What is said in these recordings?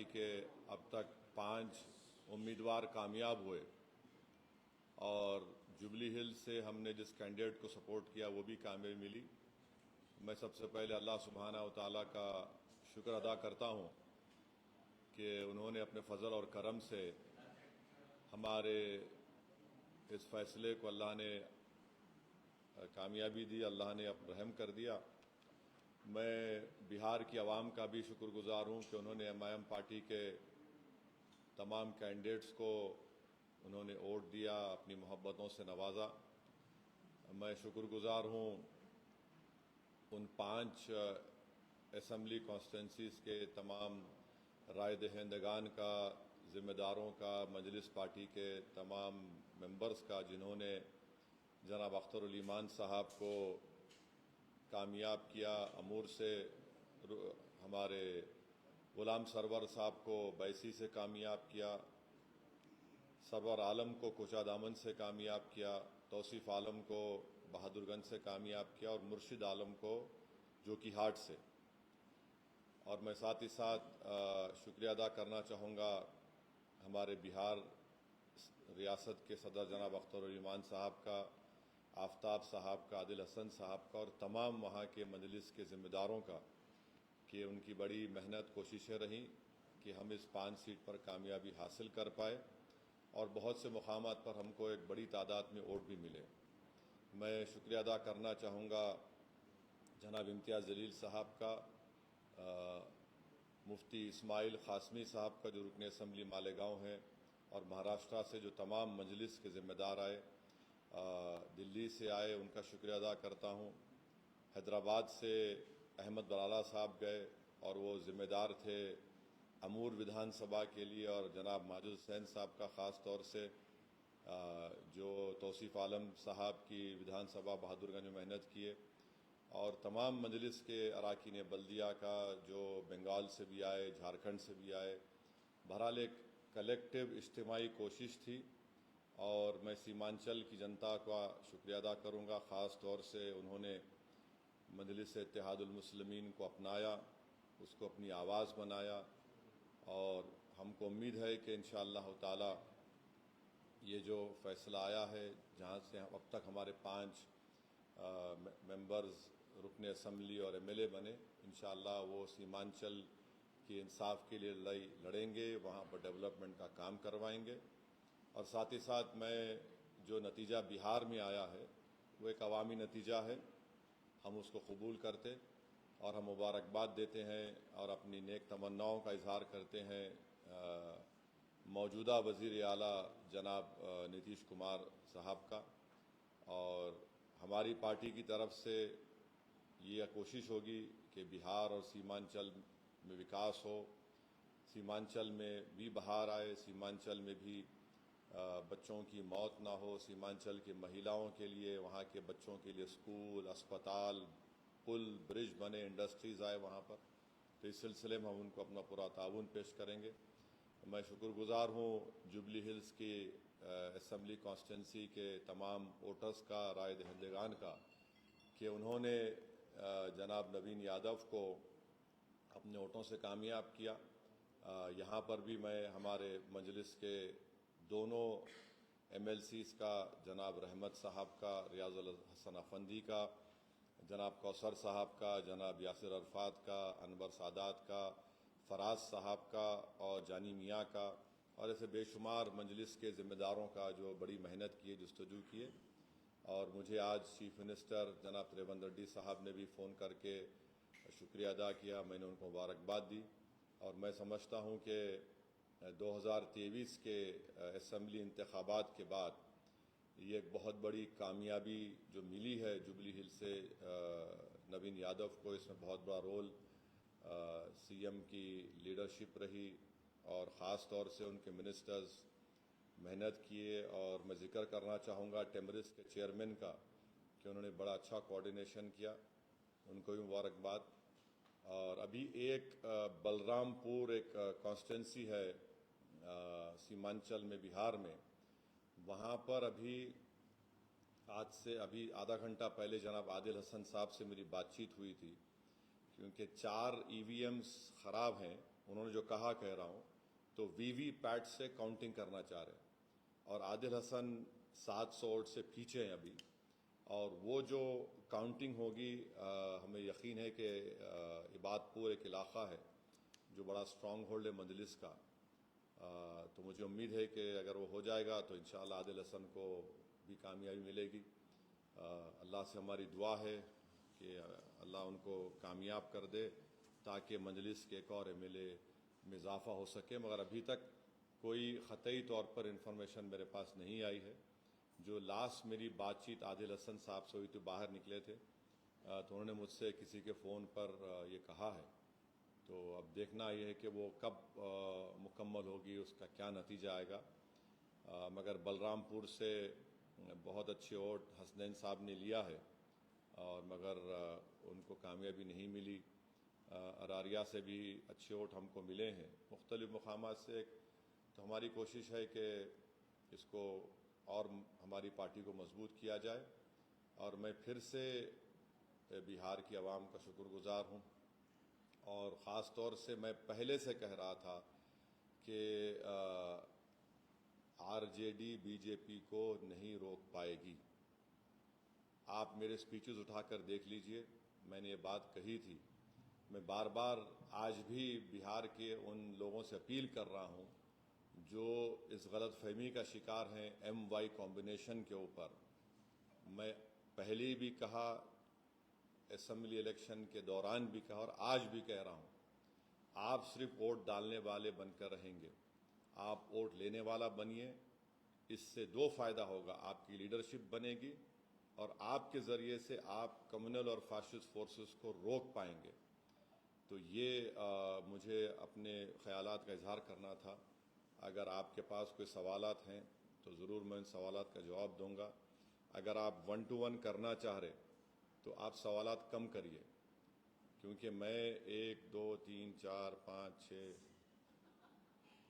Party के अब तक 5 उम्मीदवार कामयाब हुए और जुबली हिल से हमने जिस कैंडिडेट को सपोर्ट किया वो भी कामयाबी मिली। मैं सबसे पहले अल्लाह सुब्हाना व तआला का शुक्र अदा करता हूँ कि उन्होंने अपने फजल और करम से हमारे इस फैसले को अल्लाह ने कामयाबी दी, अल्लाह ने रहम कर दिया। मैं बिहार की आवाम का भी शुक्रगुजार हूँ कि उन्होंने एमआईएम पार्टी के तमाम कैंडिडेट्स को उन्होंने वोट दिया, अपनी मोहब्बतों से नवाजा। मैं शुक्रगुजार हूँ उन 5 असम्बली कॉन्स्टिट्यूंसीज़ के तमाम राय दहिंदगान का, ज़िम्मेदारों का, मजलिस पार्टी के तमाम मेंबर्स का, जिन्होंने जनाब अख्तर ईमान साहब को कामयाब किया। अमूर से हमारे गुलाम सरवर साहब को बैसी से कामयाब किया, सरवर आलम को कोचा दामन से कामयाब किया, तौसीफ़ आलम को बहादुरगंज से कामयाब किया और मुर्शिद आलम को जोकीहाट से। और मैं साथ ही साथ शुक्रिया अदा करना चाहूँगा हमारे बिहार रियासत के सदर जनाब अख्तर ईमान साहब का, आफ्ताब साहब का, आदिल हसन साहब का और तमाम वहाँ के मजलिस के ज़िम्मेदारों का कि उनकी बड़ी मेहनत कोशिशें रहीं कि हम इस 5 सीट पर कामयाबी हासिल कर पाए और बहुत से मुकामात पर हमको एक बड़ी तादाद में वोट भी मिले। मैं शुक्रिया अदा करना चाहूँगा जनाब इम्तियाज़ जलील साहब का, मुफ्ती इस्माइल क़ासमी साहब का जो रुकन असम्बली मालेगांव हैं, और महाराष्ट्र से जो तमाम मजलिस के ज़िम्मेदार आए, दिल्ली से आए, उनका शुक्रिया अदा करता हूँ। हैदराबाद से अहमद बलाला साहब गए और वो ज़िम्मेदार थे अमूर विधानसभा के लिए, और जनाब माजिद हुसैन साहब का ख़ास तौर से जो तौसीफ़ आलम साहब की विधानसभा बहादुरगंज में मेहनत किए, और तमाम मजलिस के अरकान बल्दिया का जो बंगाल से भी आए, झारखंड से भी आए। बहरहाल एक कलेक्टिव इज्तिमाई कोशिश थी और मैं सीमांचल की जनता का शुक्रिया अदा करूँगा। ख़ास तौर से उन्होंने मजलिस इत्तेहादुल मुस्लिमीन को अपनाया, उसको अपनी आवाज़ बनाया और हमको उम्मीद है कि इंशाअल्लाह ताला ये जो फ़ैसला आया है, जहाँ से अब तक हमारे 5 मेंबर्स रुकन असम्बली और एमएलए बने, इंशाअल्लाह वो सीमांचल के इंसाफ के लिए लड़ाई लड़ेंगे, वहाँ पर डेवलपमेंट का काम करवाएंगे। और साथ ही साथ मैं जो नतीजा बिहार में आया है वो एक अवामी नतीजा है, हम उसको कबूल करते और हम मुबारकबाद देते हैं और अपनी नेक तमन्नाओं का इजहार करते हैं मौजूदा वज़ीर आला जनाब नीतीश कुमार साहब का। और हमारी पार्टी की तरफ से ये कोशिश होगी कि बिहार और सीमांचल में विकास हो, सीमांचल में भी बहार आए, सीमांचल में भी बच्चों की मौत ना हो, सीमांचल की महिलाओं के लिए, वहाँ के बच्चों के लिए स्कूल, अस्पताल, पुल, ब्रिज बने, इंडस्ट्रीज़ आए वहाँ पर। तो इस सिलसिले में हम उनको अपना पूरा ताउन पेश करेंगे। मैं शुक्रगुजार हूँ जुबली हिल्स की असम्बली कॉन्स्टिट्यूंसी के तमाम वोटर्स का, राय दहिंदगान का, कि उन्होंने जनाब नवीन यादव को अपने वोटों से कामयाब किया। यहाँ पर भी मैं हमारे मजलिस के दोनों एमएलसीज़ का, जनाब रहमत साहब का, रियाजुल हसन अफंदी का, जनाब कौसर साहब का, जनाब यासिर अरफात का, अनवर सादात का, फराज साहब का और जानी मियाँ का, और ऐसे बेशुमार मजलिस के ज़िम्मेदारों का जो बड़ी मेहनत किए, जस्तजू किए। और मुझे आज चीफ मिनिस्टर जनाब रेवंत रेड्डी साहब ने भी फ़ोन करके शुक्रिया अदा किया, मैंने उनको मुबारकबाद दी। और मैं समझता हूँ कि 2023 के असम्बली इंतखाबात के बाद ये एक बहुत बड़ी कामयाबी जो मिली है जुबली हिल से नवीन यादव को, इसमें बहुत बड़ा रोल सीएम की लीडरशिप रही और ख़ास तौर से उनके मिनिस्टर्स मेहनत किए। और मैं जिक्र करना चाहूँगा टेमरिस के चेयरमैन का कि उन्होंने बड़ा अच्छा कोऑर्डिनेशन किया, उनको भी मुबारकबाद। और अभी एक बलरामपुर एक कॉन्स्टिट्यूंसी है सीमांचल में, बिहार में, वहाँ पर अभी आज से अभी आधा घंटा पहले जनाब आदिल हसन साहब से मेरी बातचीत हुई थी, क्योंकि 4 ईवीएम्स ख़राब हैं उन्होंने जो कहा कह रहा हूँ, तो वीवीपैट से काउंटिंग करना चाह रहे हैं और आदिल हसन 700 वोट से पीछे हैं अभी। और वो जो काउंटिंग होगी, हमें यकीन है कि इबादपुर एक इलाका है जो बड़ा स्ट्रॉन्ग होल्ड है मजलिस का, तो मुझे उम्मीद है कि अगर वो हो जाएगा तो इंशाअल्लाह आदिल हसन को भी कामयाबी मिलेगी। अल्लाह से हमारी दुआ है कि अल्लाह उनको कामयाब कर दे ताकि मजलिस के एक और एमएलए में इजाफा हो सके, मगर अभी तक कोई ख़तई तौर पर इंफॉर्मेशन मेरे पास नहीं आई है। जो लास्ट मेरी बातचीत आदिल हसन साहब से हुई थी, बाहर निकले थे, तो उन्होंने मुझसे किसी के फ़ोन पर ये कहा है, तो अब देखना यह है कि वो कब मुकम्मल होगी, उसका क्या नतीजा आएगा। मगर बलरामपुर से बहुत अच्छे वोट हसनैन साहब ने लिया है और मगर उनको कामयाबी नहीं मिली। अरारिया से भी अच्छे वोट हमको मिले हैं मुख्तलिफ मकामात से। तो हमारी कोशिश है कि इसको और हमारी पार्टी को मजबूत किया जाए। और मैं फिर से बिहार की आवाम का शुक्रगुजार हूँ और ख़ास तौर से मैं पहले से कह रहा था कि आरजेडी बीजेपी को नहीं रोक पाएगी। आप मेरे स्पीचेस उठाकर देख लीजिए, मैंने ये बात कही थी। मैं बार बार आज भी बिहार के उन लोगों से अपील कर रहा हूँ जो इस गलत फहमी का शिकार हैं MY कॉम्बिनेशन के ऊपर। मैं पहले भी कहा, असेंबली इलेक्शन के दौरान भी कहा और आज भी कह रहा हूँ, आप सिर्फ वोट डालने वाले बनकर रहेंगे, आप वोट लेने वाला बनिए। इससे दो फायदा होगा, आपकी लीडरशिप बनेगी और आपके ज़रिए से आप कम्युनल और फाशिस्ट फोर्सेस को रोक पाएंगे। तो ये मुझे अपने ख्यालात का इजहार करना था। अगर आपके पास कोई सवालात हैं तो ज़रूर मैं उन सवालात का जवाब दूंगा। अगर आप 1 to 1 करना चाह रहे तो आप सवालात कम करिए, क्योंकि मैं 1 2 3 4 5 6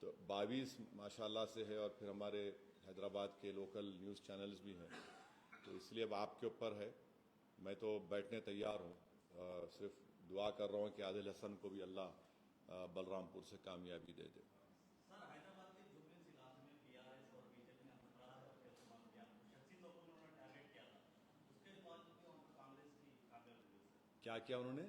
तो 22 माशाल्लाह से है और फिर हमारे हैदराबाद के लोकल न्यूज़ चैनल्स भी हैं, तो इसलिए अब आपके ऊपर है। मैं तो बैठने तैयार हूँ, सिर्फ दुआ कर रहा हूँ कि आदिल हसन को भी अल्लाह बलरामपुर से कामयाबी दे दे। क्या किया उन्होंने?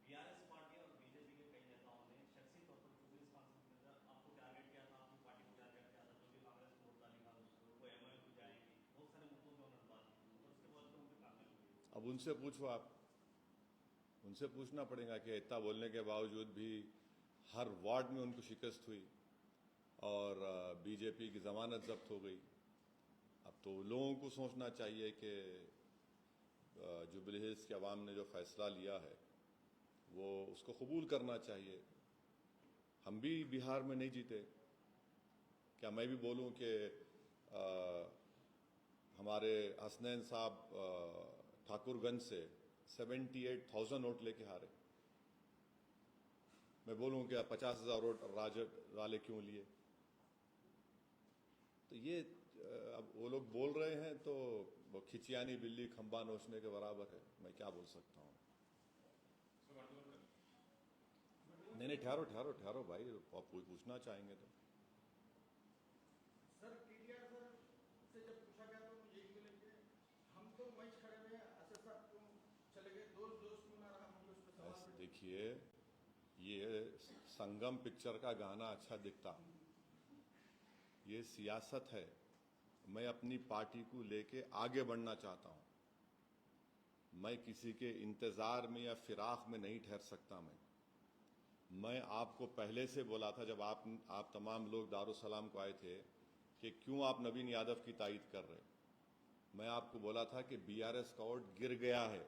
बीआरएस पार्टी और बीजेपी के कई नेताओं ने शख्सी तौर पर जुबलीस कॉन्फ्रेंस में आपको टारगेट किया था, आपकी पार्टी को टारगेट किया था, जो भी कांग्रेस को वोट डालेगा वो एमआईएम को जाएगी। बहुत सारे मुद्दों पर उन्होंने बात की और उसके बाद तो उनकी कामयाबी हुई। अब उनसे पूछो, आप उनसे पूछना पड़ेगा कि इतना बोलने के बावजूद भी हर वार्ड में उनको शिकस्त हुई और बीजेपी की जमानत जब्त हो गई। अब तो लोगों को सोचना चाहिए कि जुबली हिल्स की आवाम ने जो फैसला लिया है वो उसको कबूल करना चाहिए। हम भी बिहार में नहीं जीते, क्या मैं भी बोलूं कि हमारे हसनैन साहब ठाकुरगंज से 78,000 वोट लेके हारे? मैं बोलूं कि 50,000 वोट राजद वाले क्यों लिए? तो ये अब वो लोग बोल रहे हैं तो वो खिचियानी बिल्ली खंबा नोचने के बराबर है। मैं क्या बोल सकता हूँ? नहीं ठहरो ठहरो ठहरो भाई, आप कोई पूछना चाहेंगे तो। सर टीडीआर सर से जब पूछा गया तो यही बोले कि हम तो वहीं खड़े रहे, ऐसे सर क्यों चले गए, दोस्त क्यों ना रहा, हम उस पर सवाल। देखिए, ये संगम पिक्चर का गाना अच्छा दिखता, ये सियासत है। मैं अपनी पार्टी को लेके आगे बढ़ना चाहता हूं। मैं किसी के इंतजार में या फिराक में नहीं ठहर सकता। मैं आपको पहले से बोला था जब आप तमाम लोग दारुसलाम को आए थे कि क्यों आप नवीन यादव की तायद कर रहे। मैं आपको बोला था कि बीआरएस का वोट गिर गया है,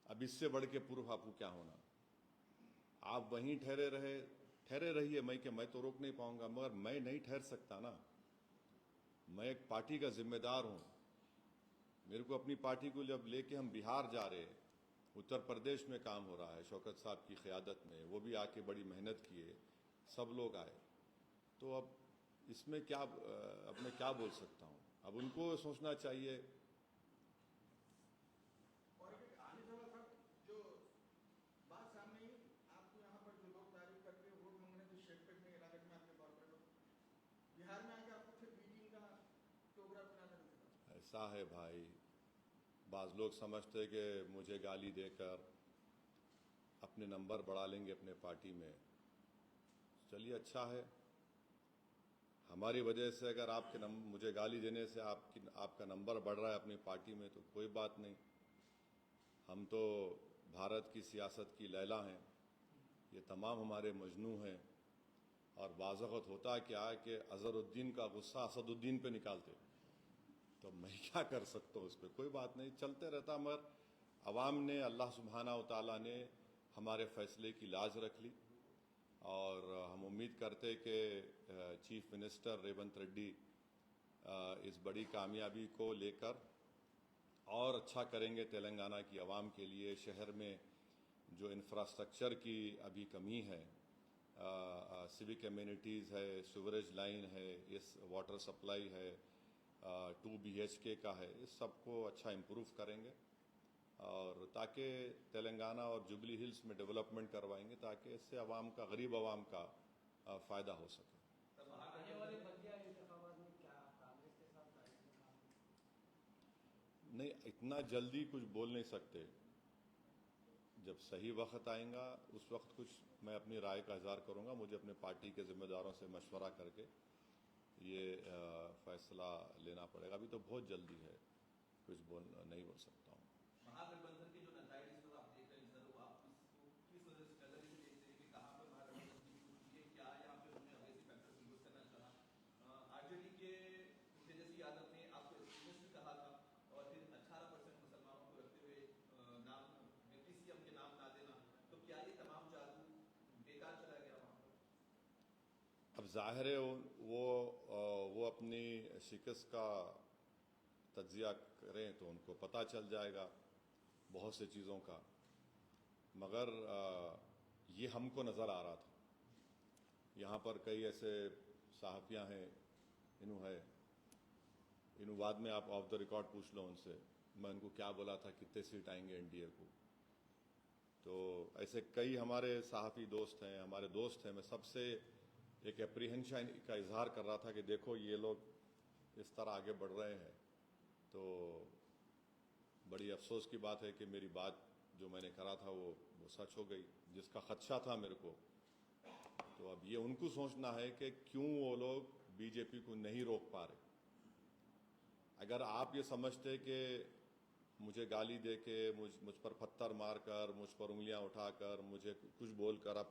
अब इससे बढ़ के पूर्व आपको क्या होना। आप वहीं ठहरे रहिए। मैं तो रोक नहीं पाऊंगा, मगर मैं नहीं ठहर सकता ना। मैं एक पार्टी का जिम्मेदार हूं। मेरे को अपनी पार्टी को जब लेके हम बिहार जा रहे हैं, उत्तर प्रदेश में काम हो रहा है शौकत साहब की क़यादत में, वो भी आके बड़ी मेहनत किए, सब लोग आए, तो अब इसमें क्या, अब मैं क्या बोल सकता हूं? अब उनको सोचना चाहिए। और आने वाला सर जो बात सामने ही आपको यहाँ पर जो लोग तारीफ ऐसा है भाई, बाज़ लोग समझते कि मुझे गाली देकर अपने नंबर बढ़ा लेंगे अपने पार्टी में। चलिए अच्छा है, हमारी वजह से अगर मुझे गाली देने से आपका नंबर बढ़ रहा है अपनी पार्टी में तो कोई बात नहीं। हम तो भारत की सियासत की लैला हैं, ये तमाम हमारे मजनू हैं। और बाज़-औक़ात होता क्या है कि अज़हरुद्दीन का गुस्सा असदुद्दीन पे निकालते, तो मैं क्या कर सकता हूँ उस पर, कोई बात नहीं, चलते रहता। मगर अवाम ने, अल्लाह सुब्हाना व तआला ने हमारे फ़ैसले की लाज रख ली और हम उम्मीद करते कि चीफ मिनिस्टर रेवंत रेड्डी इस बड़ी कामयाबी को लेकर और अच्छा करेंगे तेलंगाना की आवाम के लिए। शहर में जो इंफ्रास्ट्रक्चर की अभी कमी है, सिविक एमिनिटीज़ है, सीवरेज लाइन है, इस वाटर सप्लाई है, 2 BHK का है, इस सबको अच्छा इम्प्रूव करेंगे और ताकि तेलंगाना और जुबली हिल्स में डेवलपमेंट करवाएंगे ताकि इससे आवाम का, गरीब आवाम का फ़ायदा हो सके। आने वाले बल्दिया इंतखाबात में क्या कांग्रेस के साथ दायरे में काम? नहीं, इतना जल्दी कुछ बोल नहीं सकते। जब सही वक्त आएगा उस वक्त कुछ मैं अपनी राय का इज़हार करूंगा। मुझे अपने पार्टी के जिम्मेदारों से मशवरा करके ये फैसला लेना पड़ेगा। अभी तो बहुत जल्दी है, कुछ नहीं बोल सकता हूँ। महागठबंधन के जो नतज इस वक्त आप देख रहे हैं सर, आप इसको किस वजह से नजरिए से देखते हैं कि कहाँ पर महागठबंधन की टूटी है, क्या यहाँ पे उन्होंने अवैसी फैक्टर यूज करना चाहा? आरजेडी के तेजस्वी यादव ने आपको एक्सट्रीमिस्ट भी कहा था और फिर 18% मुसलमानों को रखते हुए नाम डिप्टी सीएम के नाम ना देना, तो क्या ये तमाम जादू बेकार चला गया वहाँ पर? अब जाहिर है वो अपनी शिकस्त का तज्जिया करें तो उनको पता चल जाएगा बहुत से चीज़ों का। मगर ये हमको नज़र आ रहा था, यहाँ पर कई ऐसे सहाफ़ियाँ हैं, इन्हों बाद में आप ऑफ द रिकॉर्ड पूछ लो उनसे, मैं उनको क्या बोला था, कितने सीट आएंगे एनडीए को। तो ऐसे कई हमारे सहाफ़ी दोस्त हैं, हमारे दोस्त हैं। मैं सबसे एक एप्रीहेंशन का इजहार कर रहा था कि देखो ये लोग इस तरह आगे बढ़ रहे हैं। तो बड़ी अफसोस की बात है कि मेरी बात जो मैंने करा था वो सच हो गई, जिसका खदशा था मेरे को। तो अब ये उनको सोचना है कि क्यों वो लोग बीजेपी को नहीं रोक पा रहे। अगर आप ये समझते कि मुझे गाली दे के, मुझ पर पत्थर मारकर, मुझ पर उंगलियां उठाकर, मुझे कुछ बोलकर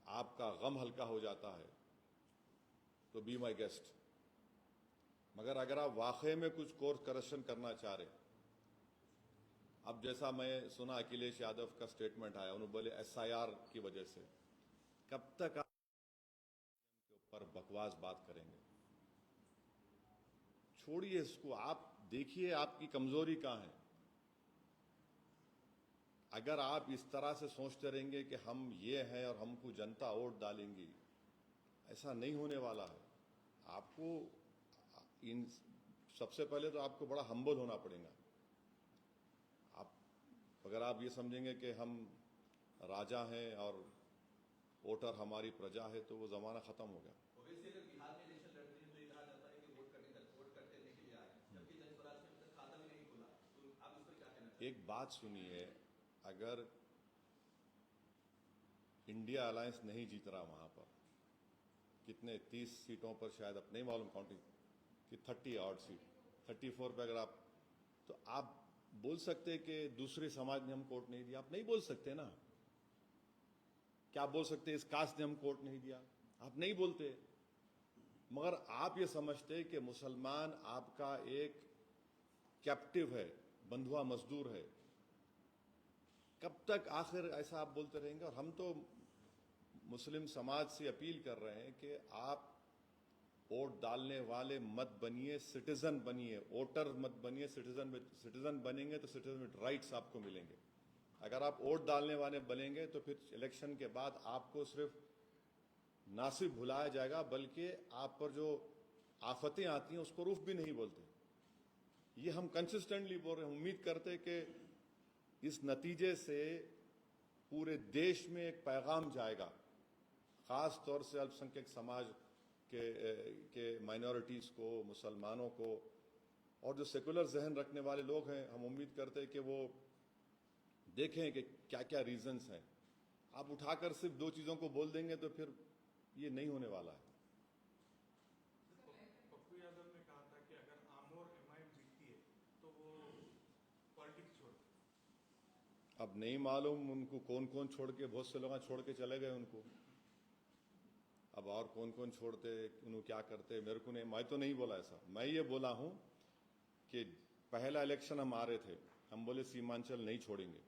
आपका गम हल्का हो जाता है तो बी माई गेस्ट। मगर अगर आप वाकई में कुछ कोर्स करेक्शन करना चाह रहे, अब जैसा मैं सुना अखिलेश यादव का स्टेटमेंट आया, उन्होंने बोले SIR की वजह से, कब तक आप के ऊपर बकवास बात करेंगे? छोड़िए इसको, आप देखिए आपकी कमजोरी कहां है। अगर आप इस तरह से सोचते रहेंगे कि हम ये हैं और हमको जनता वोट डालेंगी, ऐसा नहीं होने वाला है। आपको सबसे पहले तो आपको बड़ा हम्बल होना पड़ेगा। अगर आप ये समझेंगे कि हम राजा हैं और वोटर हमारी प्रजा है तो वो ज़माना ख़त्म हो गया। ओवैसी अगर बिहार में इलेक्शन लड़ते हैं तो ये कहा जाता है कि वोट करने के लिए आए, जबकि जनस्वराज ने अब तक खाता भी नहीं खोला, तो आप इस पर क्या कहना चाहते हैं? एक बात सुनिए, अगर इंडिया अलायंस नहीं जीत रहा वहां पर, कितने 30 सीटों पर शायद, अब नहीं मालूम काउंटिंग कि 30 ऑड सीट, 34 पे अगर तो आप बोल सकते कि दूसरे समाज ने हम कोर्ट नहीं दिया? आप नहीं बोल सकते ना। क्या बोल सकते इस कास्ट ने हम कोर्ट नहीं दिया? आप नहीं बोलते। मगर आप ये समझते कि मुसलमान आपका एक कैप्टिव है, बंधुआ मजदूर है। कब तक आखिर ऐसा आप बोलते रहेंगे? और हम तो मुस्लिम समाज से अपील कर रहे हैं कि आप वोट डालने वाले मत बनिए, सिटीजन बनिए। वोटर मत बनिए, सिटीजन बनेंगे तो सिटीजन विद राइट्स आपको मिलेंगे। अगर आप वोट डालने वाले बनेंगे तो फिर इलेक्शन के बाद आपको सिर्फ ना सिर्फ भुलाया जाएगा बल्कि आप पर जो आफतें आती हैं उसको रूफ भी नहीं बोलते। ये हम कंसिस्टेंटली बोल रहे हैं। उम्मीद करते कि इस नतीजे से पूरे देश में एक पैगाम जाएगा, खास तौर से अल्पसंख्यक समाज के माइनॉरिटीज़ को, मुसलमानों को और जो सेकुलर जहन रखने वाले लोग हैं, हम उम्मीद करते हैं कि वो देखें कि क्या क्या रीजंस हैं। आप उठाकर सिर्फ दो चीज़ों को बोल देंगे तो फिर ये नहीं होने वाला है। पप्पू यादव ने कहा था कि अगर आमोर एमआईएम जीतती है तो वो पॉलिटिक्स छोड़ दें। अब नहीं मालूम उनको कौन कौन छोड़ के, बहुत से लोग छोड़ के चले गए उनको। अब और कौन कौन छोड़ते, उन्होंने क्या करते, मेरे को नहीं, मैं तो नहीं बोला ऐसा। मैं ये बोला हूं कि पहला इलेक्शन हम आ रहे थे, हम बोले सीमांचल नहीं छोड़ेंगे।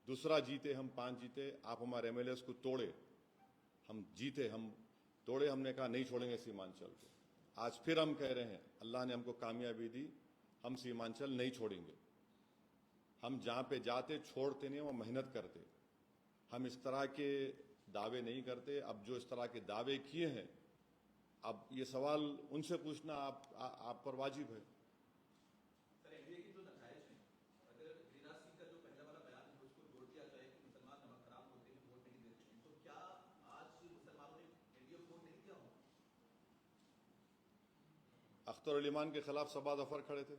दूसरा जीते, हम 5 जीते, आप हमारे एमएलएस को तोड़े, हम जीते, हम तोड़े, हमने कहा नहीं छोड़ेंगे सीमांचल को। आज फिर हम कह रहे हैं, अल्लाह ने हमको कामयाबी दी, हम सीमांचल नहीं छोड़ेंगे। हम जहां पे जाते छोड़ते नहीं, वो मेहनत करते। हम इस तरह के दावे नहीं करते। अब जो इस तरह के दावे किए हैं, अब ये सवाल उनसे पूछना आप पर वाजिब है। सर एनडीए की जो नतज है, अगर गिरिराज सिंह का जो पहला वाला बयान है उसको जोड़ दिया जाए कि मुसलमान नमक खराब होते हैं, वोट नहीं देते हैं, तो क्या आज मुसलमानों ने एनडीए को वोट नहीं दिया होगा? अख्तर उल ईमान के खिलाफ सबा दफर खड़े थे।